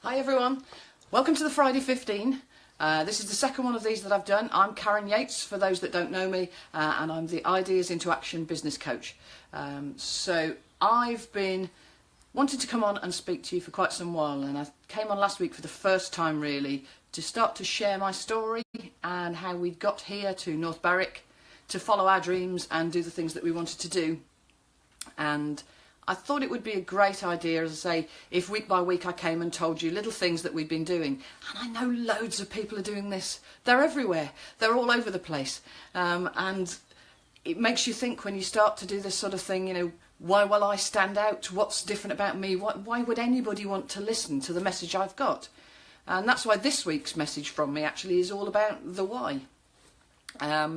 Hi everyone, welcome to the Friday 15. This is the second one of these that I've done. I'm Karen Yates, for those that don't know me, and I'm the Ideas into Action business coach. So I've been wanting to come on and speak to you for quite some while, and I came on last week for the first time really to start to share my story and how we got here to North Berwick to follow our dreams and do the things that we wanted to do. And I thought it would be a great idea, as I say, if week by week I came and told you little things that we've been doing. And I know loads of people are doing this. They're everywhere. They're all over the place. And it makes you think when you start to do this sort of thing, you know, why will I stand out? What's different about me? Why would anybody want to listen to the message I've got? And that's why this week's message from me actually is all about the why.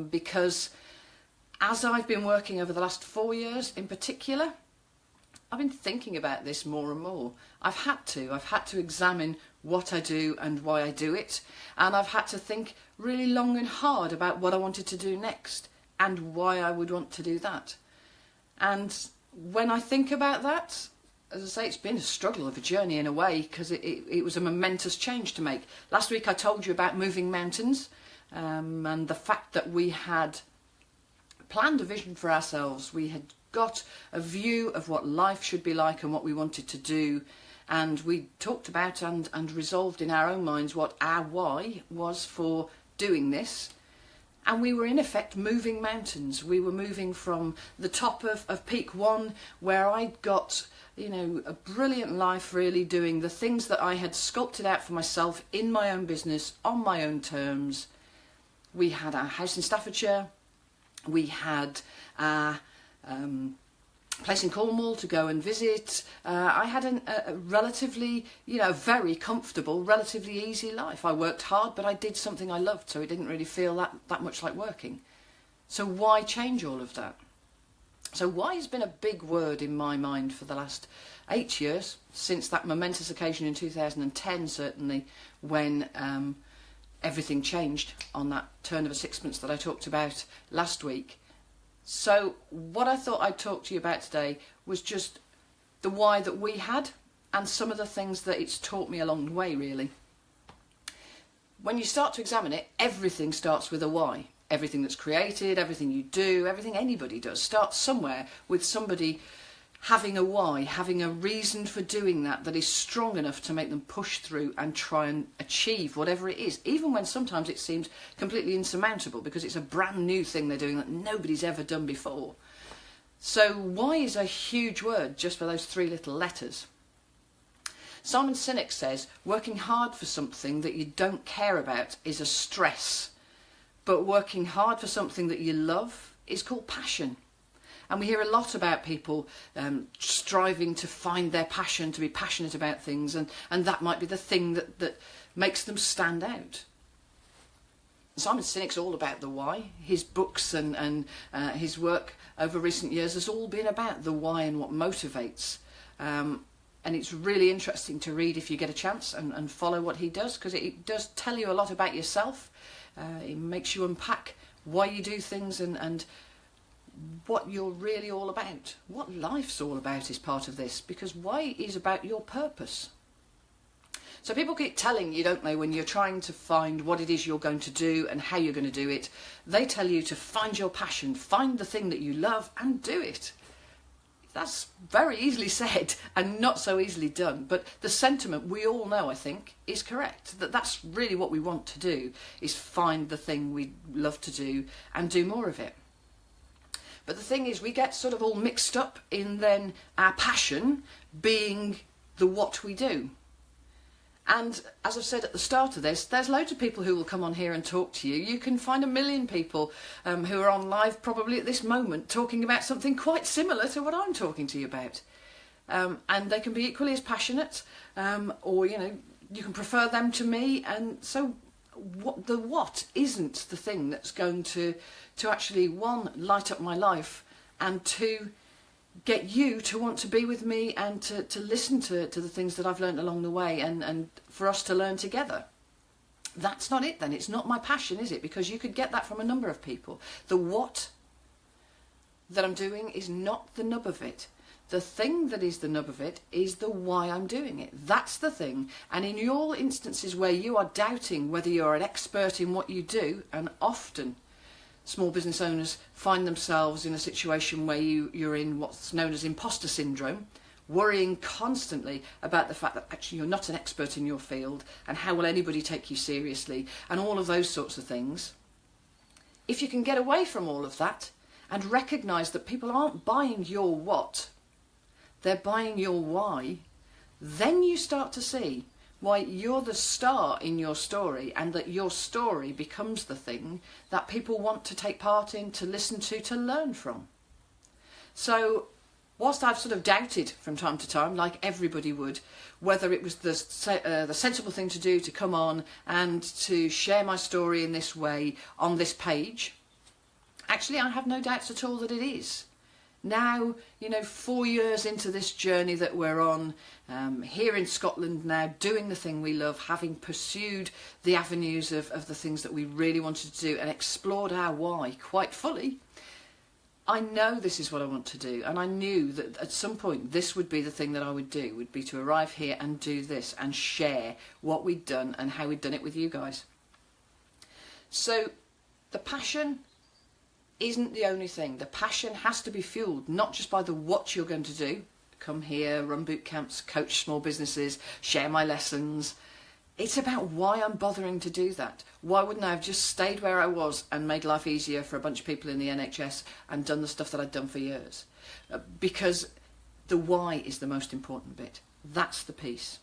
Because as I've been working over the last 4 years in particular, I've been thinking about this more and more. I've had to examine what I do and why I do it, and I've had to think really long and hard about what I wanted to do next and why I would want to do that. And when I think about that, as I say, it's been a struggle of a journey in a way, because it was a momentous change to make. Last week I told you about moving mountains, and the fact that we had planned a vision for ourselves. We had got a view of what life should be like and what we wanted to do, and we talked about and resolved in our own minds what our why was for doing this. And we were in effect moving mountains. We were moving from the top of Peak 1, where I'd got, you know, a brilliant life really, doing the things that I had sculpted out for myself in my own business, on my own terms. We had our house in Staffordshire. We had our place in Cornwall to go and visit. I had a relatively, you know, very comfortable, relatively easy life. I worked hard, but I did something I loved, so it didn't really feel that much like working. So why change all of that? So why has been a big word in my mind for the last 8 years, since that momentous occasion in 2010 certainly, when everything changed on that turn of a sixpence that I talked about last week. So what I thought I'd talk to you about today was just the why that we had, and some of the things that it's taught me along the way really. When you start to examine it, everything starts with a why. Everything that's created, everything you do, everything anybody does starts somewhere with somebody having a why, having a reason for doing that is strong enough to make them push through and try and achieve whatever it is, even when sometimes it seems completely insurmountable because it's a brand new thing they're doing that nobody's ever done before. So why is a huge word just for those 3 little letters. Simon Sinek says working hard for something that you don't care about is a stress, but working hard for something that you love is called passion. And we hear a lot about people striving to find their passion, to be passionate about things, and that might be the thing that makes them stand out. Simon Sinek's all about the why. His books and his work over recent years has all been about the why and what motivates. And it's really interesting to read if you get a chance and follow what he does, because it does tell you a lot about yourself. It makes you unpack why you do things and what you're really all about, what life's all about is part of this, because why is about your purpose. So people keep telling you, don't they, when you're trying to find what it is you're going to do and how you're going to do it, they tell you to find your passion, find the thing that you love and do it. That's very easily said and not so easily done, but the sentiment we all know, I think, is correct. That's really what we want to do, is find the thing we love to do and do more of it. But the thing is, we get sort of all mixed up in then our passion being the what we do. And as I've said at the start of this, there's loads of people who will come on here and talk to you. You can find 1 million people who are on live probably at this moment talking about something quite similar to what I'm talking to you about. And they can be equally as passionate, or, you know, you can prefer them to me. And so what isn't the thing that's going to actually, 1, light up my life, and 2, get you to want to be with me and to listen to the things that I've learned along the way, and for us to learn together. That's not it then. It's not my passion, is it? Because you could get that from a number of people. The what that I'm doing is not the nub of it. The thing that is the nub of it is the why I'm doing it. That's the thing. And in your instances where you are doubting whether you're an expert in what you do, and often small business owners find themselves in a situation where you're in what's known as imposter syndrome, worrying constantly about the fact that actually you're not an expert in your field, and how will anybody take you seriously, and all of those sorts of things. If you can get away from all of that and recognise that people aren't buying your what, they're buying your why, then you start to see why you're the star in your story, and that your story becomes the thing that people want to take part in, to listen to learn from. So whilst I've sort of doubted from time to time, like everybody would, whether it was the sensible thing to do to come on and to share my story in this way on this page, actually I have no doubts at all that it is. Now, 4 years into this journey that we're on, here in Scotland now, doing the thing we love, having pursued the avenues of the things that we really wanted to do and explored our why quite fully, I know this is what I want to do, and I knew that at some point this would be the thing that I would do, would be to arrive here and do this and share what we'd done and how we'd done it with you guys. So the passion isn't the only thing. The passion has to be fueled not just by the what you're going to do, come here, run boot camps, coach small businesses, share my lessons. It's about why I'm bothering to do that. Why wouldn't I have just stayed where I was and made life easier for a bunch of people in the NHS and done the stuff that I'd done for years? Because the why is the most important bit. That's the piece.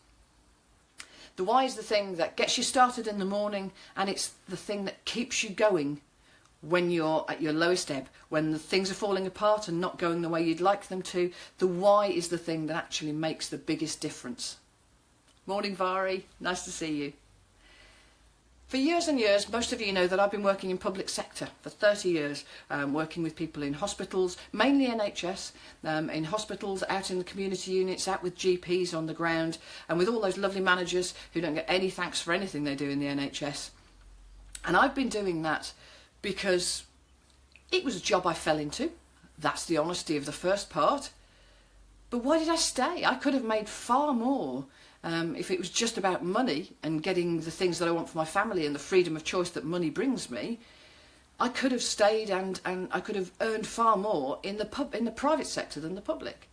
The why is the thing that gets you started in the morning, and it's the thing that keeps you going when you're at your lowest ebb, when the things are falling apart and not going the way you'd like them to. The why is the thing that actually makes the biggest difference. Morning, Vari. Nice to see you. For years and years, most of you know that I've been working in public sector for 30 years, working with people in hospitals, mainly NHS, in hospitals, out in the community units, out with GPs on the ground, and with all those lovely managers who don't get any thanks for anything they do in the NHS. And I've been doing that because it was a job I fell into. That's the honesty of the first part. But why did I stay? I could have made far more if it was just about money and getting the things that I want for my family and the freedom of choice that money brings me. I could have stayed and I could have earned far more in the private sector than the public.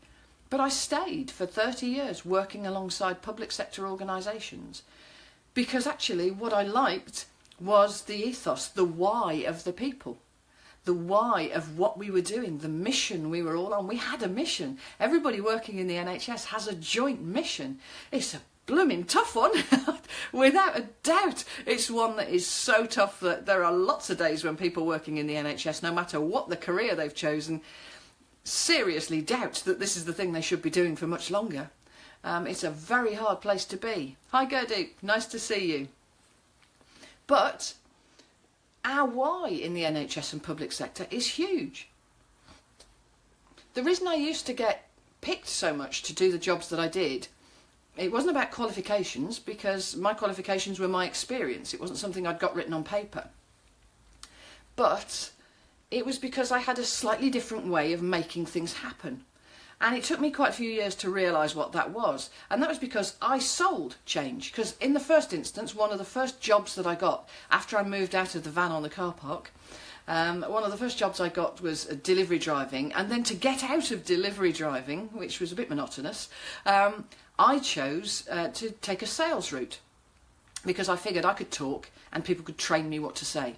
But I stayed for 30 years working alongside public sector organisations, because actually what I liked was the ethos, the why of the people. The why of what we were doing, the mission we were all on. We had a mission. Everybody working in the NHS has a joint mission. It's a blooming tough one, without a doubt. It's one that is so tough that there are lots of days when people working in the NHS, no matter what the career they've chosen, seriously doubt that this is the thing they should be doing for much longer. It's a very hard place to be. Hi Gerdu, nice to see you. But our why in the NHS and public sector is huge. The reason I used to get picked so much to do the jobs that I did, it wasn't about qualifications, because my qualifications were my experience. It wasn't something I'd got written on paper. But it was because I had a slightly different way of making things happen. And it took me quite a few years to realise what that was. And that was because I sold change. Because in the first instance, one of the first jobs that I got after I moved out of the van on the car park, one of the first jobs I got was delivery driving. And then to get out of delivery driving, which was a bit monotonous, I chose to take a sales route, because I figured I could talk and people could train me what to say.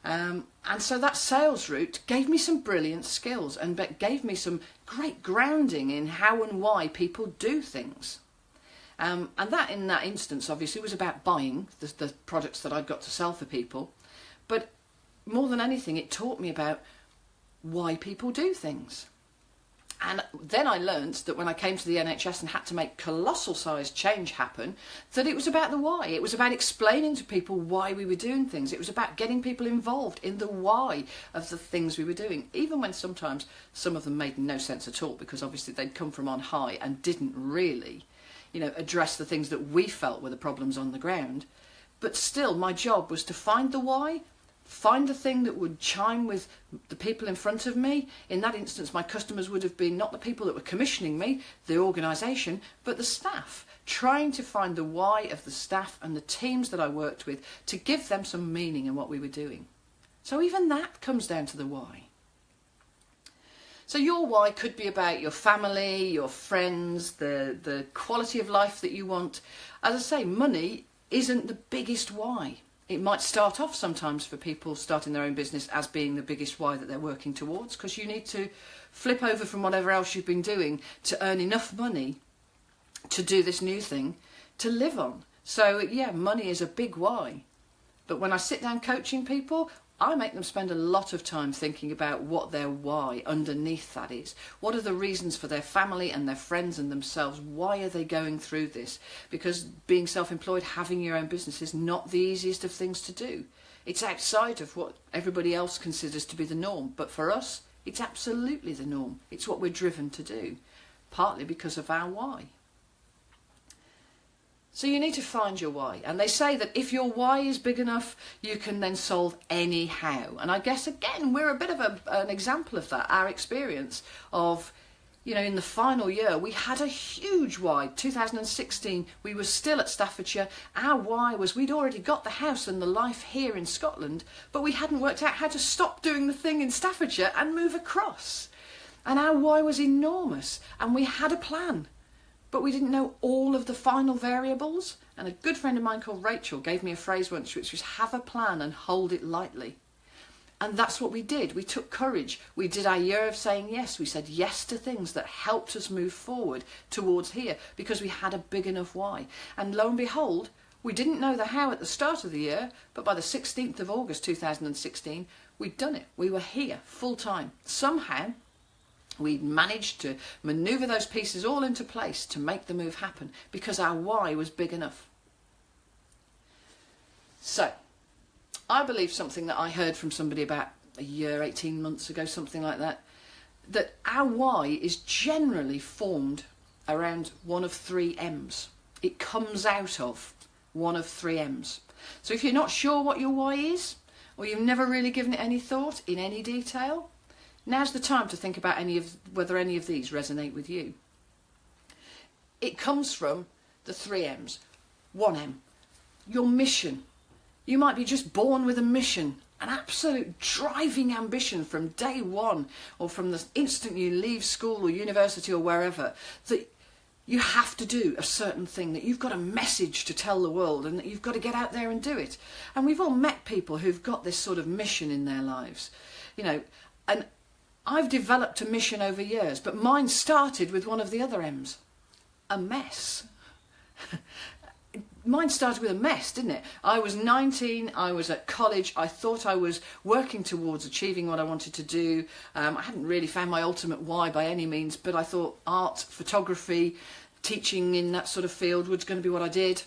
And so that sales route gave me some brilliant skills and gave me some great grounding in how and why people do things. And that, in that instance, obviously was about buying the products that I'd got to sell for people. But more than anything, it taught me about why people do things. And then I learned that when I came to the NHS and had to make colossal sized change happen, that it was about the why. It was about explaining to people why we were doing things. It was about getting people involved in the why of the things we were doing, even when sometimes some of them made no sense at all, because obviously they'd come from on high and didn't really, address the things that we felt were the problems on the ground. But still, my job was to find the why, find the thing that would chime with the people in front of me. In that instance, my customers would have been not the people that were commissioning me, the organisation, but the staff. Trying to find the why of the staff and the teams that I worked with to give them some meaning in what we were doing. So even that comes down to the why. So your why could be about your family, your friends, the quality of life that you want. As I say, money isn't the biggest why. It might start off sometimes for people starting their own business as being the biggest why that they're working towards, because you need to flip over from whatever else you've been doing to earn enough money to do this new thing to live on. So yeah, money is a big why. But when I sit down coaching people, I make them spend a lot of time thinking about what their why underneath that is. What are the reasons for their family and their friends and themselves? Why are they going through this? Because being self-employed, having your own business is not the easiest of things to do. It's outside of what everybody else considers to be the norm. But for us, it's absolutely the norm. It's what we're driven to do, partly because of our why. So you need to find your why. And they say that if your why is big enough, you can then solve any how. And I guess, again, we're a bit of an example of that. Our experience of, you know, in the final year, we had a huge why. 2016, we were still at Staffordshire. Our why was we'd already got the house and the life here in Scotland, but we hadn't worked out how to stop doing the thing in Staffordshire and move across. And our why was enormous. And we had a plan. But we didn't know all of the final variables. And a good friend of mine called Rachel gave me a phrase once, which was have a plan and hold it lightly. And that's what we did. We took courage. We did our year of saying yes. We said yes to things that helped us move forward towards here because we had a big enough why. And lo and behold, we didn't know the how at the start of the year, but by the 16th of August 2016, we'd done it. We were here full time. Somehow, we managed to manoeuvre those pieces all into place to make the move happen because our why was big enough. So, I believe something that I heard from somebody about a year, 18 months ago, something like that, that our why is generally formed around one of three M's. It comes out of one of three M's. So if you're not sure what your why is, or you've never really given it any thought in any detail, now's the time to think about whether any of these resonate with you. It comes from the three M's. 1M, your mission. You might be just born with a mission, an absolute driving ambition from day one, or from the instant you leave school or university or wherever, that you have to do a certain thing, that you've got a message to tell the world and that you've got to get out there and do it. And we've all met people who've got this sort of mission in their lives, you know, and I've developed a mission over years, but mine started with one of the other M's, a mess. Mine started with a mess, didn't it? I was 19, I was at college, I thought I was working towards achieving what I wanted to do. I hadn't really found my ultimate why by any means, but I thought art, photography, teaching in that sort of field was going to be what I did.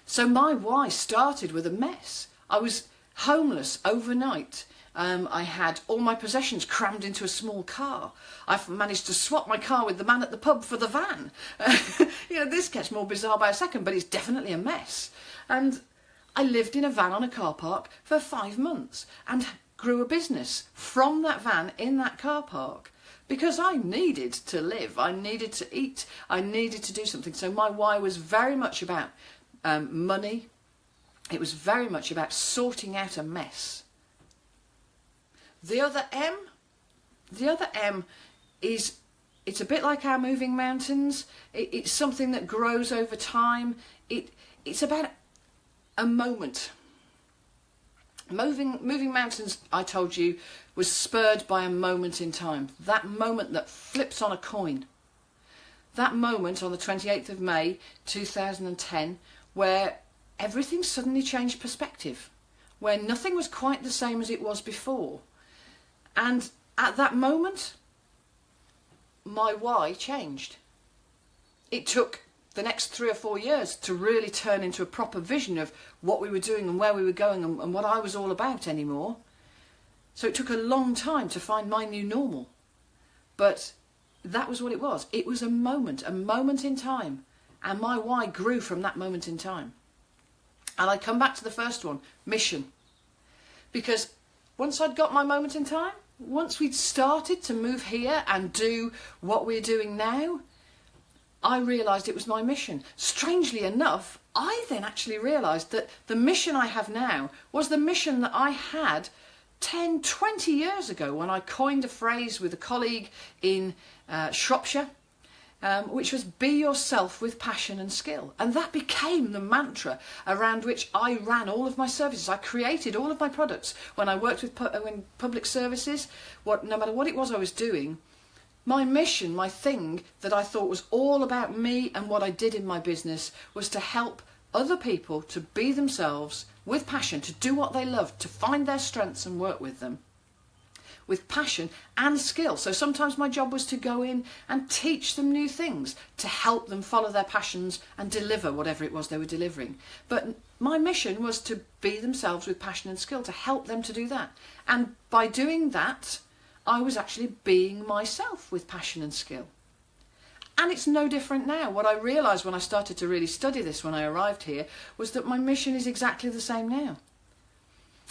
So my why started with a mess. I was homeless overnight. I had all my possessions crammed into a small car. I've managed to swap my car with the man at the pub for the van. You know, this gets more bizarre by a second, but it's definitely a mess. And I lived in a van on a car park for 5 months and grew a business from that van in that car park because I needed to live. I needed to eat. I needed to do something. So my why was very much about money. It was very much about sorting out a mess. The other M is, it's a bit like our moving mountains. It's something that grows over time. It's about a moment. Moving mountains, I told you, was spurred by a moment in time. That moment that flips on a coin. That moment on the 28th of May 2010 where everything suddenly changed perspective. Where nothing was quite the same as it was before. And at that moment, my why changed. It took the next 3 or 4 years to really turn into a proper vision of what we were doing and where we were going and what I was all about anymore. So it took a long time to find my new normal. But that was what it was. It was a moment in time. And my why grew from that moment in time. And I come back to the first one, mission. Because once I'd got my moment in time, once we'd started to move here and do what we're doing now, I realised it was my mission. Strangely enough, I then actually realised that the mission I have now was the mission that I had 10, 20 years ago when I coined a phrase with a colleague in Shropshire, which was be yourself with passion and skill. And that became the mantra around which I ran all of my services. I created all of my products when I worked with public services, no matter what it was I was doing. My mission, my thing that I thought was all about me and what I did in my business was to help other people to be themselves with passion, to do what they love, to find their strengths and work with them with passion and skill. So sometimes my job was to go in and teach them new things, to help them follow their passions and deliver whatever it was they were delivering. But my mission was to be themselves with passion and skill, to help them to do that. And by doing that, I was actually being myself with passion and skill. And it's no different now. What I realised when I started to really study this when I arrived here was that my mission is exactly the same now.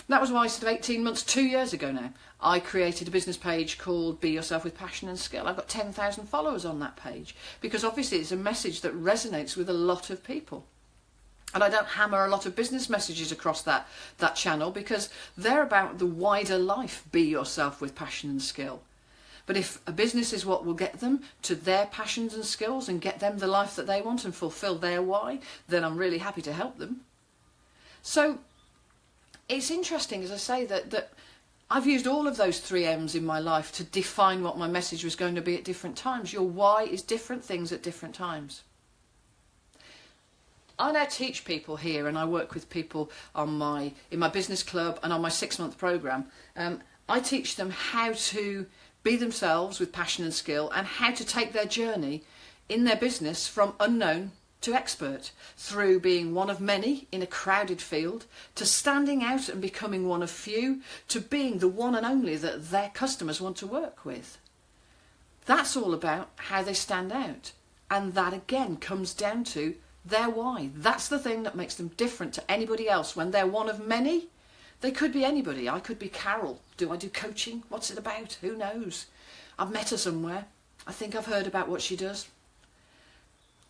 That was why, sort of 18 months, 2 years ago now, I created a business page called Be Yourself with Passion and Skill. I've got 10,000 followers on that page because obviously it's a message that resonates with a lot of people. And I don't hammer a lot of business messages across that channel because they're about the wider life, be yourself with passion and skill. But if a business is what will get them to their passions and skills and get them the life that they want and fulfill their why, then I'm really happy to help them. So it's interesting, as I say, that I've used all of those 3 M's in my life to define what my message was going to be at different times. Your why is different things at different times. I now teach people here, and I work with people in my business club and on my 6-month programme. I teach them how to be themselves with passion and skill and how to take their journey in their business from unknown to expert, through being one of many in a crowded field, to standing out and becoming one of few, to being the one and only that their customers want to work with. That's all about how they stand out. And that again comes down to their why. That's the thing that makes them different to anybody else. When they're one of many, they could be anybody. I could be Carol. Do I do coaching? What's it about? Who knows? I've met her somewhere. I think I've heard about what she does.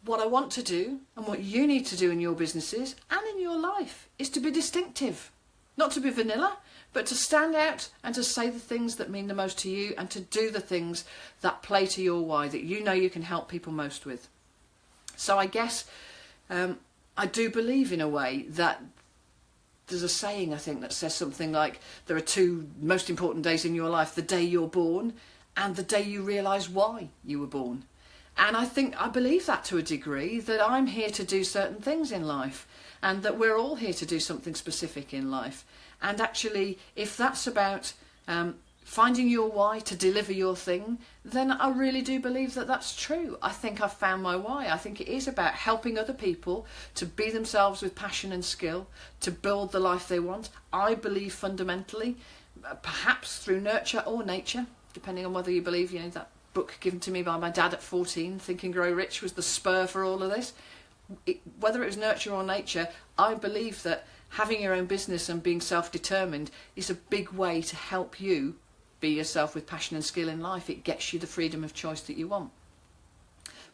What I want to do and what you need to do in your businesses and in your life is to be distinctive. Not to be vanilla, but to stand out and to say the things that mean the most to you and to do the things that play to your why, that you know you can help people most with. So I guess I do believe in a way that there's a saying, I think, that says something like there are 2 most important days in your life, the day you're born and the day you realise why you were born. And I believe that to a degree, that I'm here to do certain things in life and that we're all here to do something specific in life. And actually, if that's about finding your why to deliver your thing, then I really do believe that that's true. I think I've found my why. I think it is about helping other people to be themselves with passion and skill, to build the life they want. I believe fundamentally, perhaps through nurture or nature, depending on whether you believe, that book given to me by my dad at 14, Think and Grow Rich, was the spur for all of this. Whether it was nurture or nature, I believe that having your own business and being self-determined is a big way to help you be yourself with passion and skill in life. It gets you the freedom of choice that you want.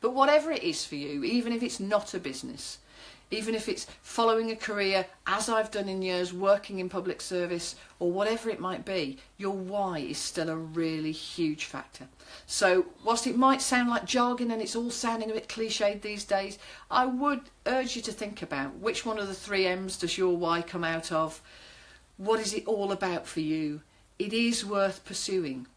But whatever it is for you, even if it's not a business, even if it's following a career, as I've done in years, working in public service, or whatever it might be, your why is still a really huge factor. So whilst it might sound like jargon and it's all sounding a bit cliched these days, I would urge you to think about which one of the 3 M's does your why come out of? What is it all about for you? It is worth pursuing.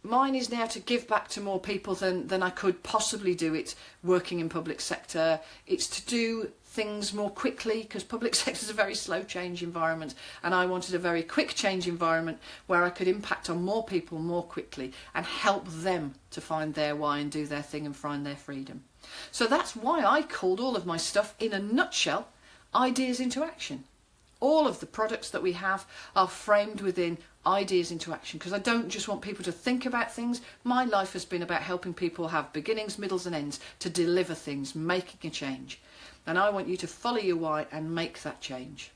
Mine is now to give back to more people than I could possibly do it working in public sector. It's to do things more quickly, because public sector is a very slow change environment, and I wanted a very quick change environment where I could impact on more people more quickly and help them to find their why and do their thing and find their freedom. So that's why I called all of my stuff, in a nutshell, Ideas into Action. All of the products that we have are framed within ideas into action, because I don't just want people to think about things. My life has been about helping people have beginnings, middles and ends to deliver things, making a change. And I want you to follow your why and make that change.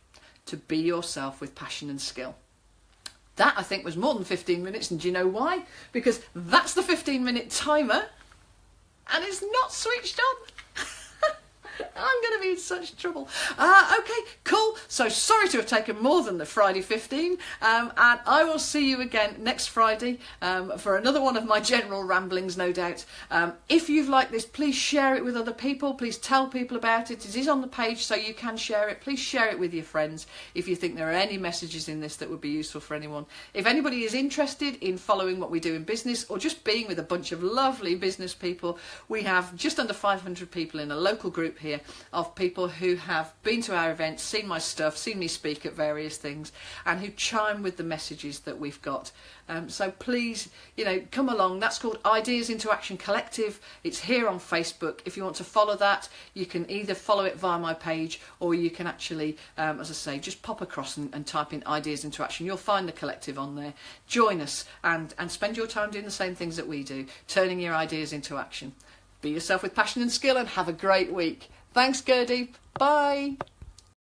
to be yourself with passion and skill. That, I think, was more than 15 minutes, and do you know why? Because that's the 15-minute timer, and it's not switched on. I'm going to be in such trouble. Okay, cool. So sorry to have taken more than the Friday 15, and I will see you again next Friday for another one of my general ramblings, no doubt. If you've liked this, please share it with other people. Please tell people about it. It is on the page, so you can share it. Please share it with your friends if you think there are any messages in this that would be useful for anyone. If anybody is interested in following what we do in business, or just being with a bunch of lovely business people, we have just under 500 people in a local group here of people who have been to our events, seen my stuff, seen me speak at various things, and who chime with the messages that we've got. So please, come along. That's called Ideas into Action Collective. It's here on Facebook. If you want to follow that, you can either follow it via my page, or you can actually, as I say, just pop across and type in Ideas into Action. You'll find the collective on there. Join us and spend your time doing the same things that we do, turning your ideas into action. Be yourself with passion and skill, and have a great week. Thanks, Gurdeep. Bye.